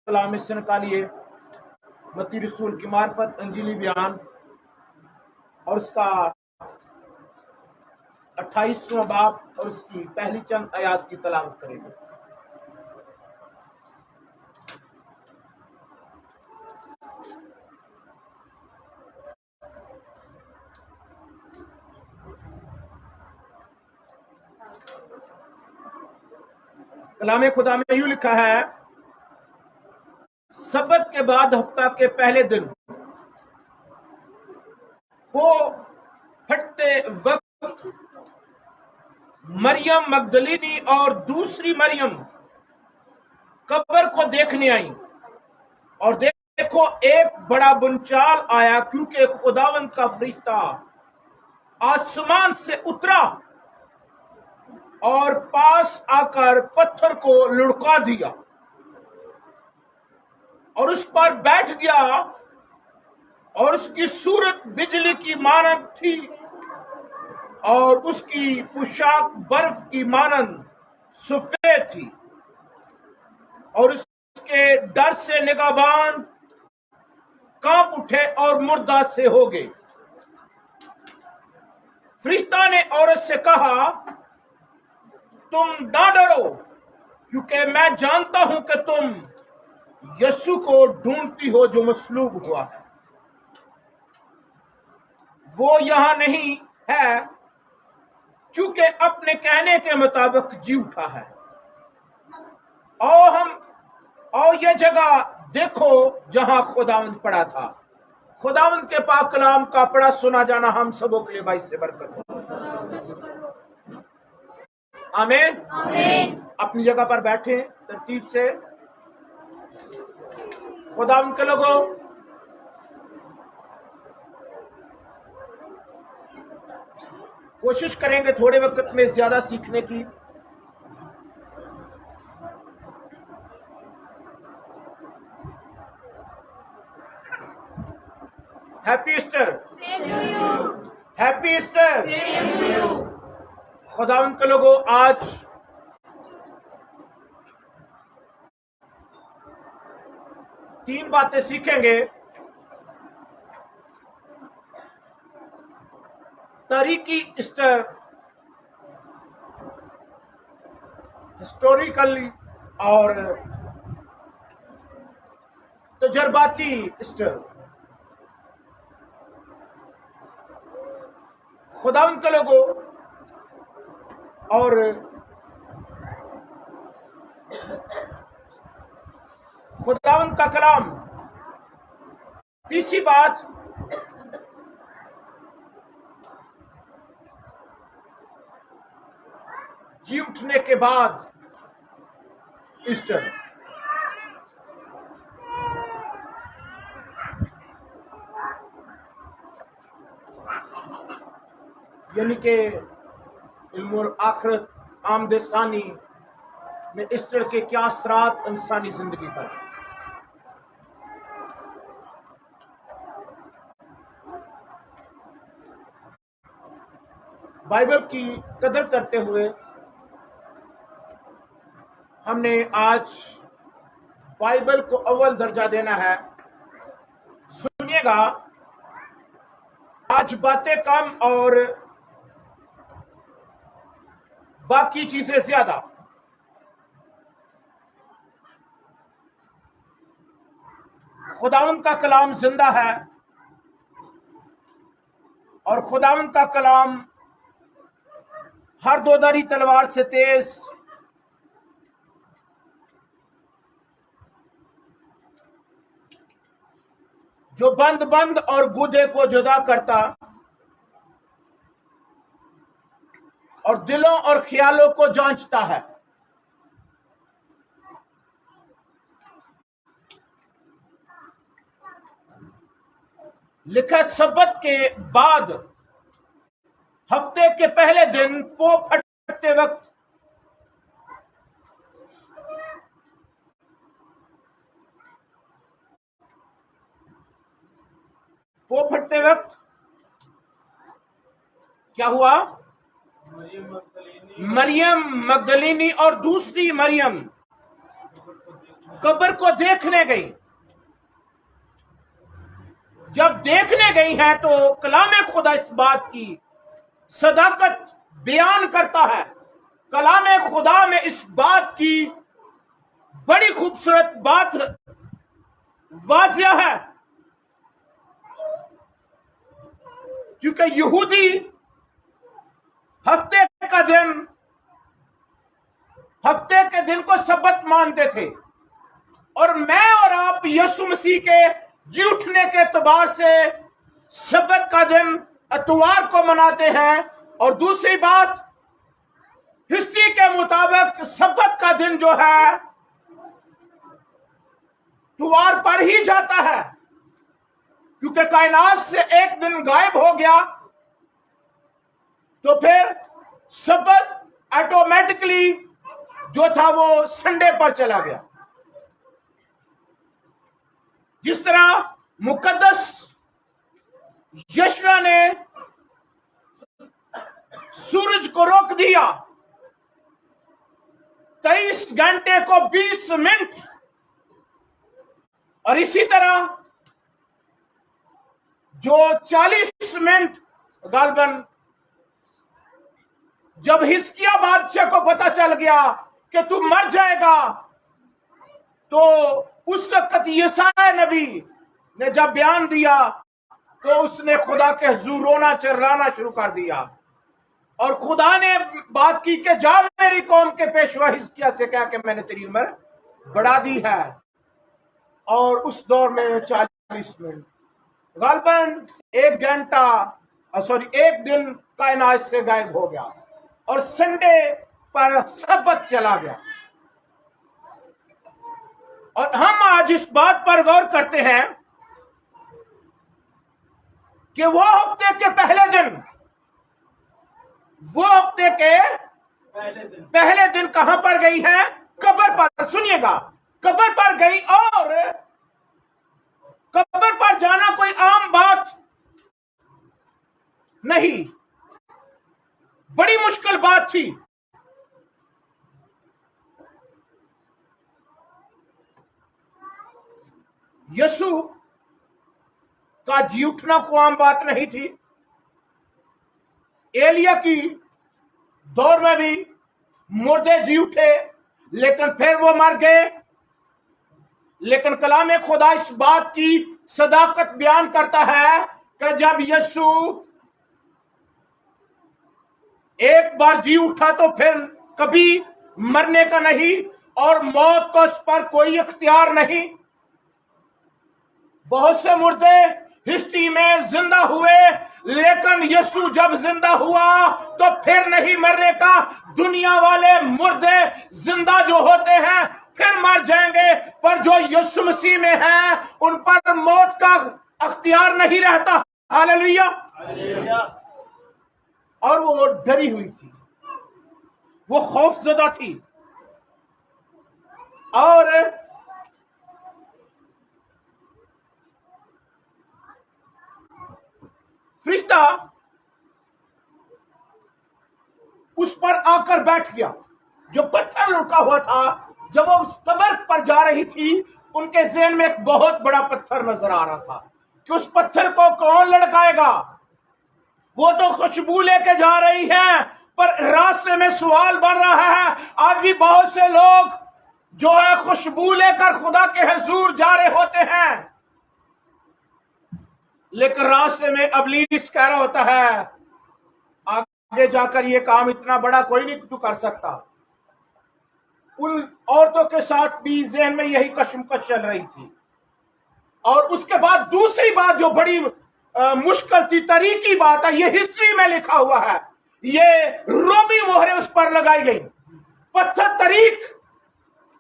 कलाम से निकालिए मत्ती रसूल की मार्फत अंजीली बयान और उसका 28वां बाब और उसकी पहली चंद आयात की तलावत करेंगे। कलाम खुदा में यूं लिखा है, सबत के बाद हफ्ता के पहले दिन वो फटते वक्त मरियम मगदलीनी और दूसरी मरियम कब्र को देखने आई और देखो एक बड़ा बुनचाल आया, क्योंकि खुदावंद का फरिश्ता आसमान से उतरा और पास आकर पत्थर को लुढ़का दिया और उस पर बैठ गया और उसकी सूरत बिजली की मानंद थी और उसकी पोशाक बर्फ की मानंद सफेद थी और उसके डर से निगाहबान कांप उठे और मुर्दा से हो गए। फरिश्ता ने औरत से कहा, तुम ना डरो, क्योंकि मैं जानता हूं कि तुम यीशु को ढूंढती हो जो मसलूब हुआ है। वो यहां नहीं है, क्योंकि अपने कहने के मुताबिक जी उठा है। और ये जगह देखो जहां खुदावंद पड़ा था। खुदावंद के पाक कलाम का पढ़ा सुना जाना हम सबों के लिए बाइस से बरकत हो। आमीन। अपनी जगह पर बैठे तरतीब से। खुदावंद के लोगों, कोशिश करेंगे थोड़े वक्त में ज्यादा सीखने की। Happy Easter. Happy Easter. खुदावंद के लोगों, आज तीन बातें सीखेंगे। तारीखी ईस्टर, हिस्टोरिकली और तजर्बाती ईस्टर। खुदावंद के लोगों, और खुदावंद का कलाम। तीसरी बात, जी उठने के बाद ईस्टर। यानी कि इल्मुल आखिरत आमद सानी में ईस्टर के क्या असरात इंसानी जिंदगी पर। बाइबल की कदर करते हुए हमने आज बाइबल को अव्वल दर्जा देना है। सुनिएगा, आज बातें कम और बाकी चीजें ज्यादा। खुदावंद का कलाम जिंदा है और खुदावंद का कलाम हर दोधारी तलवार से तेज जो बंद और गुदे को जुदा करता और दिलों और ख्यालों को जांचता है। लिखा, सबत के बाद हफ्ते के पहले दिन पो फटते वक्त क्या हुआ? मरियम मगदलीनी और दूसरी मरियम कब्र को देखने गई। जब देखने गई हैं तो कलाम खुदा इस बात की सदाकत बयान करता है। कलाम खुदा में इस बात की बड़ी खूबसूरत बात वाजिया है, क्योंकि यहूदी हफ्ते के दिन को सब्बत मानते थे, और मैं और आप यीशु मसीह के जी उठने के एतबार से सब्बत का दिन इतवार को मनाते हैं। और दूसरी बात, हिस्ट्री के मुताबिक सब्बत का दिन जो है इतवार पर ही जाता है, क्योंकि कायनात से एक दिन गायब हो गया तो फिर सब्बत ऑटोमेटिकली जो था वो संडे पर चला गया। जिस तरह मुकद्दस यशना ने सूरज को रोक दिया 23 घंटे को 20 मिनट, और इसी तरह जो 40 मिनट गालबन जब हिजकिय्याह बादशाह को पता चल गया कि तू मर जाएगा, तो उस वक्त यशायाह नबी ने जब बयान दिया तो उसने खुदा के हुजूर रोना चिल्लाना शुरू कर दिया, और खुदा ने बात की कि जा मेरी कौम के पेशवा हिजकिय्याह से कहा कि मैंने तेरी उम्र बढ़ा दी है। और उस दौर में 40 मिनट गालबन एक दिन कायनात से गायब हो गया, और संडे पर सब्बत चला गया। और हम आज इस बात पर गौर करते हैं कि वो हफ्ते के पहले दिन कहां पर गई है? कब्र पर। सुनिएगा, कब्र पर गई, और कब्र पर जाना कोई आम बात नहीं, बड़ी मुश्किल बात थी। यीशु का जी उठना को आम बात नहीं थी। एलिया की दौर में भी मुर्दे जी उठे, लेकिन फिर वो मर गए। लेकिन कलाम खुदा इस बात की सदाकत बयान करता है कि जब यीशु एक बार जी उठा तो फिर कभी मरने का नहीं, और मौत को उस पर कोई इख्तियार नहीं। बहुत से मुर्दे हिस्ट्री में जिंदा हुए, लेकिन यीशु जब जिंदा हुआ तो फिर नहीं मरने का। दुनिया वाले मुर्दे जिंदा जो होते हैं फिर मर जाएंगे, पर जो यीशु मसीह में है उन पर मौत का अख्तियार नहीं रहता। हालेलुया। और वो डरी हुई थी, वो खौफजदा थी, और फरिश्ता उस पर आकर बैठ गया। जो पत्थर लुका हुआ था, जब वो उस कब्र पर जा रही थी, उनके ज़हन में एक बहुत बड़ा पत्थर नजर आ रहा था कि उस पत्थर को कौन लड़काएगा। वो तो खुशबू लेके जा रही है, पर रास्ते में सवाल बन रहा है। आज भी बहुत से लोग जो है खुशबू लेकर खुदा के हुजूर जा रहे होते हैं, लेकिन रास्ते में इब्लीस कह रहा होता है आगे जाकर ये काम इतना बड़ा कोई नहीं तू कर सकता। उन औरतों के साथ भी ज़हन में यही कशमकश चल रही थी। और उसके बाद दूसरी बात जो बड़ी मुश्किल थी, तरीकी बात है, ये हिस्ट्री में लिखा हुआ है, ये रोमी मोहरें उस पर लगाई गई। पत्थर तरीक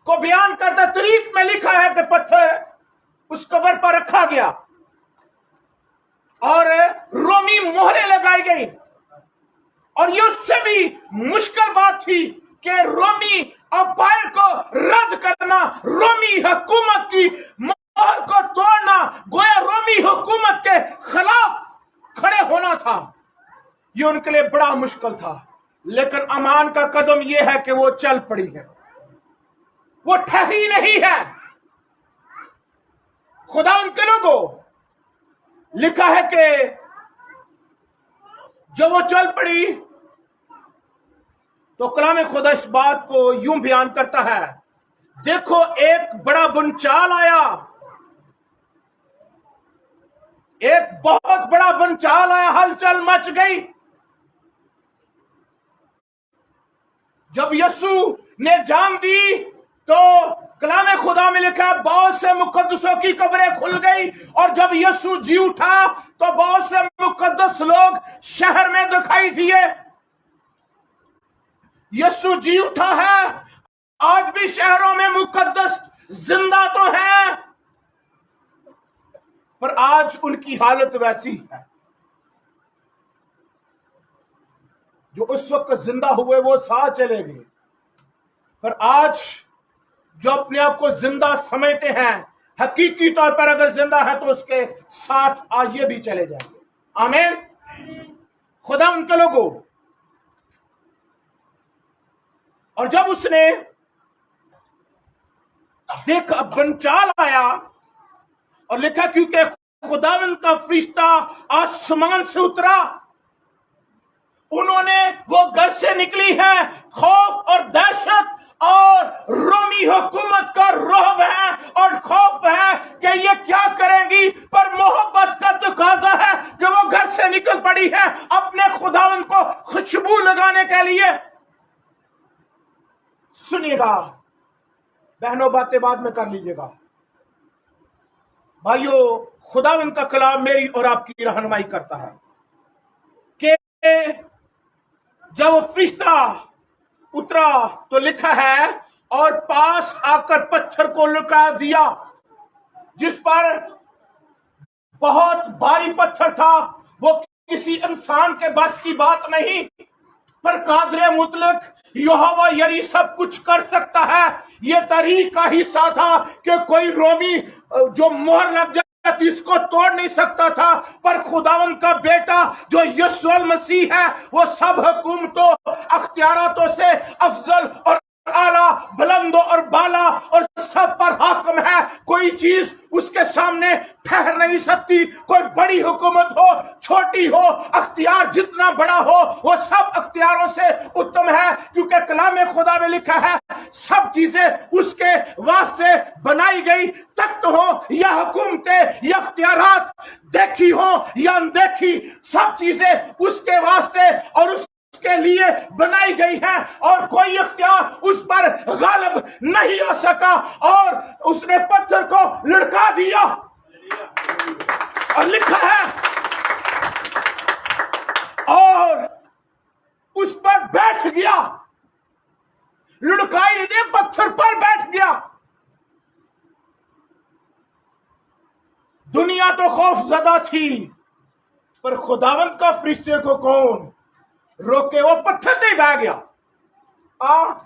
को बयान करता, तरीक में लिखा है कि पत्थर उस कब्र पर रखा गया और रोमी मोहरें लगाई गई। और ये उससे भी मुश्किल बात थी कि रोमी अपायर को रद्द करना, रोमी हुकूमत की मोहर को तोड़ना, गोया रोमी हुकूमत के खिलाफ खड़े होना था। ये उनके लिए बड़ा मुश्किल था। लेकिन अमान का कदम यह है कि वो चल पड़ी है, वो ठहरी नहीं है, खुदा उनके लोगों, लिखा है कि जब वो चल पड़ी तो कलाम खुदा इस बात को यूं बयान करता है, देखो एक बड़ा भूचाल आया, एक बहुत बड़ा भूचाल आया, हलचल मच गई। जब यीशु ने जान दी तो कलाम खुदा में लिखा है बहुत से मुकद्दसों की कब्रें खुल गई, और जब यीशु जी उठा तो बहुत से मुकद्दस लोग शहर में दिखाई दिए। यीशु जी उठा है, आज भी शहरों में मुकद्दस जिंदा तो हैं, पर आज उनकी हालत वैसी है। जो उस वक्त जिंदा हुए वो साथ चले गए, पर आज जो अपने आप को जिंदा समझते हैं, हकीकी तौर पर अगर जिंदा है तो उसके साथ आज ये भी चले जाएंगे। आमीन। खुदा उनके लोगों, और जब उसने देखा भूचाल आया, और लिखा क्योंकि खुदावंद का फरिश्ता आसमान से उतरा, उन्होंने वो घर से निकली है, खौफ और दहशत और रोमी हुकूमत का रौब है और खौफ है कि ये क्या करेंगी, पर मोहब्बत का तकाजा है कि वो घर से निकल पड़ी है अपने खुदावंद को खुशबू लगाने के लिए। सुनिएगा बहनों, बातें बाद में कर लीजिएगा। भाइयों, खुदावंद का कलाम मेरी और आपकी रहनुमाई करता है कि जब वो फरिश्ता उतरा तो लिखा है, और पास आकर पत्थर को लुका दिया, जिस पर बहुत भारी पत्थर था। वो किसी इंसान के बस की बात नहीं, पर कादरे मुतलक यहोवा यरी सब कुछ कर सकता है। ये तरीका हिस्सा था कि कोई रोमी जो मोहर लग जाती इसको तोड़ नहीं सकता था, पर खुदावन का बेटा जो यीशु मसीह है, वो सब हुकूमतों अख्तियारातों से अफजल और आला, बुलंद और बाला और सब पर हाकिम है। कोई चीज उसके सामने ठहर नहीं सकती, कोई बड़ी हुकूमत हो छोटी हो, अख्तियार जितना बड़ा हो, वो सब अख्तियारों से उत्तम है, क्योंकि कलाम खुदा में लिखा है सब चीजें उसके वास्ते बनाई गई। तख्त हो या हुकूमतें या अख्तियारात, देखी हो या अनदेखी, सब चीजें उसके वास्ते और उसके लिए बनाई गई है, और कोई अख्तियार उस पर गालिब नहीं आ सका। और उसने पत्थर को लुढ़का दिया, और लिखा है और उस पर बैठ गया, लुढ़काई दे पत्थर पर बैठ गया। दुनिया तो खौफजदा थी, पर खुदावंद का फरिश्ते को कौन रोके? वो पत्थर नहीं बह गया।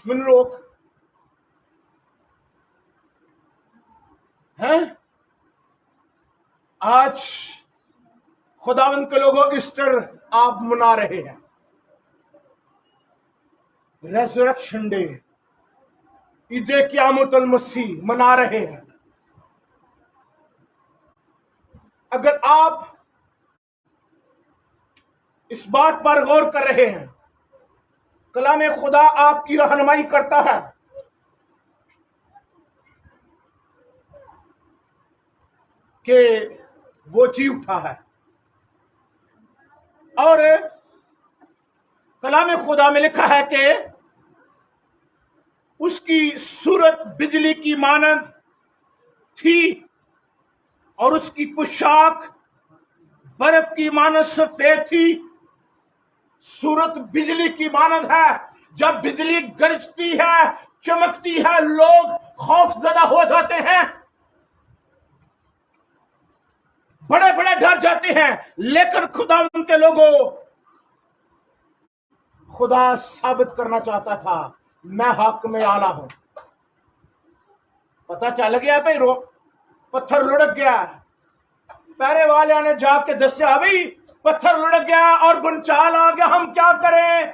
मन रोक हैं। आज खुदावंद के लोगों ईस्टर आप मना रहे हैं, रेजरेक्शन डे, ईद क़यामतुल मसीह मना रहे हैं। अगर आप इस बात पर गौर कर रहे हैं, कलाम खुदा आपकी रहनुमाई करता है कि वो जी उठा है, और कलाम खुदा में लिखा है कि उसकी सूरत बिजली की मानंद थी, और उसकी पोशाक बर्फ की मानंद सफेद थी। सूरत बिजली की मानंद है। जब बिजली गरजती है, चमकती है, लोग खौफजदा हो जाते हैं, बड़े बड़े डर जाते हैं। लेकिन खुदा उनके लोगों, खुदा साबित करना चाहता था मैं हक में आला हूं। पता चल गया भाई, पत्थर लुढ़क गया, पहरे वाले ने जाके दस्या भाई पत्थर लुढ़क गया और भूचाल आ गया, हम क्या करें?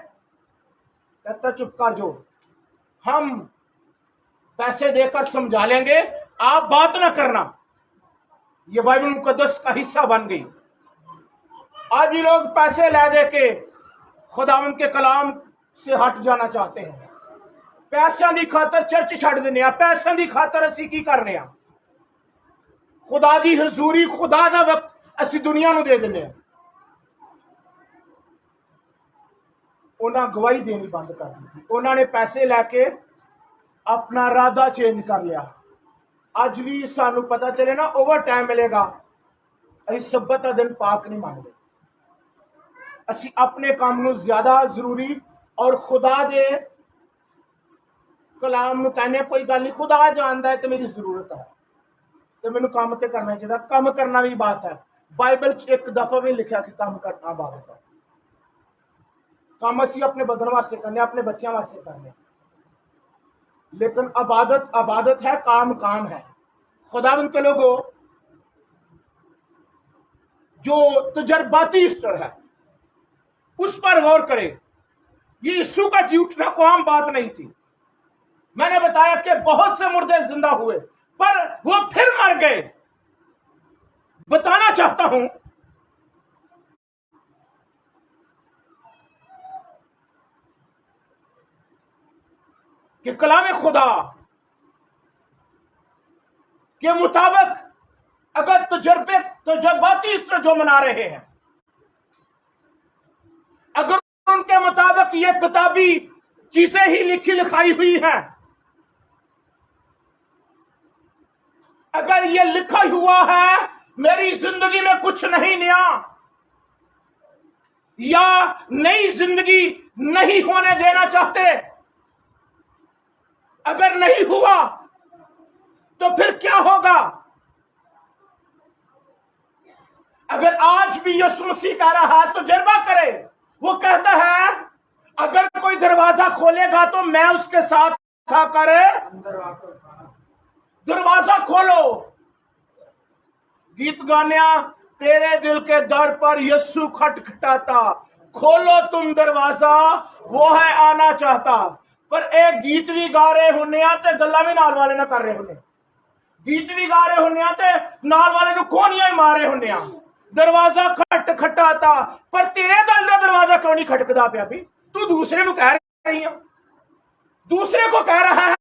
कहता चुप कर जो, हम पैसे देकर समझा लेंगे, आप बात ना करना। یہ بائبل مقدس کا حصہ بن گئی۔ آج بھی لوگ پیسے لے دے کے خداوند کے کلام سے ہٹ جانا چاہتے ہیں۔ پیسوں دی خاطر چرچ چھڈ دینے آ، پیسوں دی خاطر اسی کی کرنے آ؟ خدا دی حضوری، خدا دا وقت اسی دنیا نو دے دینے آ۔ انہاں گواہی دینی بند کر دی، انہاں نے پیسے لے کے اپنا ارادہ چینج کر لیا۔ اج بھی سانو پتہ چلے نا اوور ٹائم ملے گا، اسی سبت کا دن پاک نہیں مانتے، اسی اپنے کام نو زیادہ ضروری اور خدا دے کلام نو کہنے کوئی گل نہیں، خدا جاندا ہے تو میری ضرورت ہے تو مینوں کام تے کرنا چاہیے۔ کام کرنا بھی بات ہے، بائبل ایک دفعہ بھی لکھا کہ کام کرنا بات ہے۔ کام اسی اپنے بدن واسطے کرنے، اپنے بچیاں واسطے کرنے، لیکن عبادت عبادت ہے، کام کام ہے۔ خداوند کے لوگوں جو تجرباتی ایسٹر ہے اس پر غور کرے۔ یہ یسوع کا جی اٹھنا کو عام بات نہیں تھی۔ میں نے بتایا کہ بہت سے مردے زندہ ہوئے پر وہ پھر مر گئے۔ بتانا چاہتا ہوں کہ کلام خدا کے مطابق اگر تجرباتی ایسٹر جو منا رہے ہیں، اگر ان کے مطابق یہ کتابی چیزیں ہی لکھی لکھائی ہوئی ہیں، اگر یہ لکھا ہوا ہے میری زندگی میں کچھ نہیں نیا یا نئی زندگی نہیں ہونے دینا چاہتے، اگر نہیں ہوا تو پھر کیا ہوگا؟ اگر آج بھی یسوع مسیح کہہ رہا ہے تجربہ کرے، وہ کہتا ہے اگر کوئی دروازہ کھولے گا تو میں اس کے ساتھ کھا کر دروازہ کھولو۔ گیت گانیا تیرے دل کے در پر یسوع کھٹکھٹاتا، کھولو تم دروازہ وہ ہے آنا چاہتا۔ پر ایک گیت بھی گا رہے ہونے تے گلا بھی نال والے نہ کر رہے ہونے، گیت بھی گا رہے ہونے تے نال والے نو کونیاں ہی مار رہے ہونے۔ دروازہ کھٹکھٹاتا پر تیرے دل دا دروازہ کیوں نہیں کھٹکدا پیا بھی؟ تو دوسرے کو کہہ رہی ہے، دوسرے کو کہہ رہا ہے۔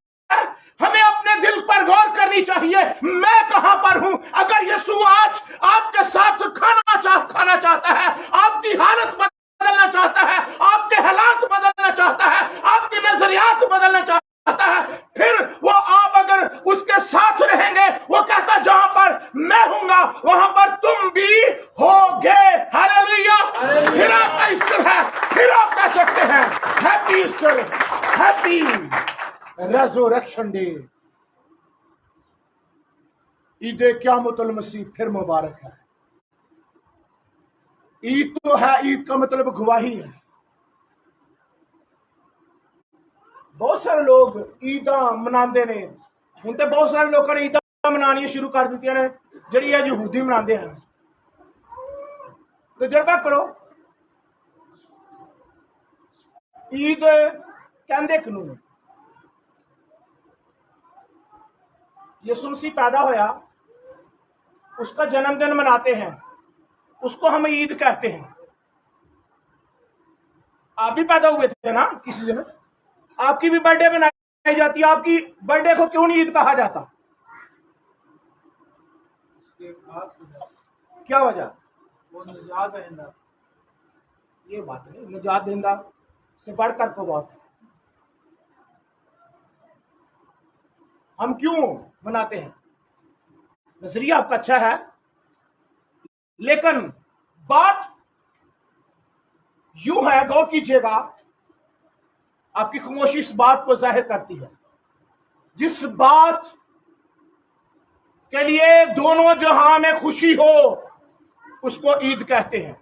ہمیں اپنے دل پر غور کرنی چاہیے، میں کہاں پر ہوں؟ اگر یسوع آج آپ کے ساتھ کھانا چاہتا ہے، آپ کی حالت بدلنا چاہتا ہے، آپ کے حالات بدلنا چاہتا ہے، آپ کے نظریات بدلنا چاہتا ہے، پھر وہ آپ اگر اس کے ساتھ رہیں گے، وہ کہتا جہاں پر میں ہوں گا وہاں پر تم بھی ہوگے۔ ہاللیلویا! پھر آپ کا ایسٹر ہے، پھر آپ کہہ سکتے ہیں happy Easter, happy resurrection day. عید قیامت المسیح پھر مبارک ہے۔ عید تو ہے، عید کا مطلب گواہی ہے۔ بہت سارے لوگ عیداں مناندے نے، ہن تے بہت سارے لوگوں نے عیداں منانیاں شروع کر دیتی ہیں جڑی ہے یہودی مناندے ہیں۔ تجربہ کرو عید کہندے کنوں نے؟ یسوع مسیح پیدا ہویا، اس کا جنم دن مناتے ہیں، اس کو ہم عید کہتے ہیں۔ آپ بھی پیدا ہوئے تھے نا کسی دن، آپ کی بھی برتھ ڈے منائی جاتی ہے، آپ کی برتھ ڈے کو کیوں نہیں عید کہا جاتا؟ کیا وجہ؟ وہ نجات دہندہ۔ یہ بات نہیں، نجات دہندہ سے بڑھ کر کو بات ہے۔ ہم کیوں مناتے ہیں؟ نظریہ آپ کا اچھا ہے، لیکن بات یوں ہے، غور کیجئے گا، آپ کی خاموشی اس بات کو ظاہر کرتی ہے۔ جس بات کے لیے دونوں جہاں میں خوشی ہو اس کو عید کہتے ہیں۔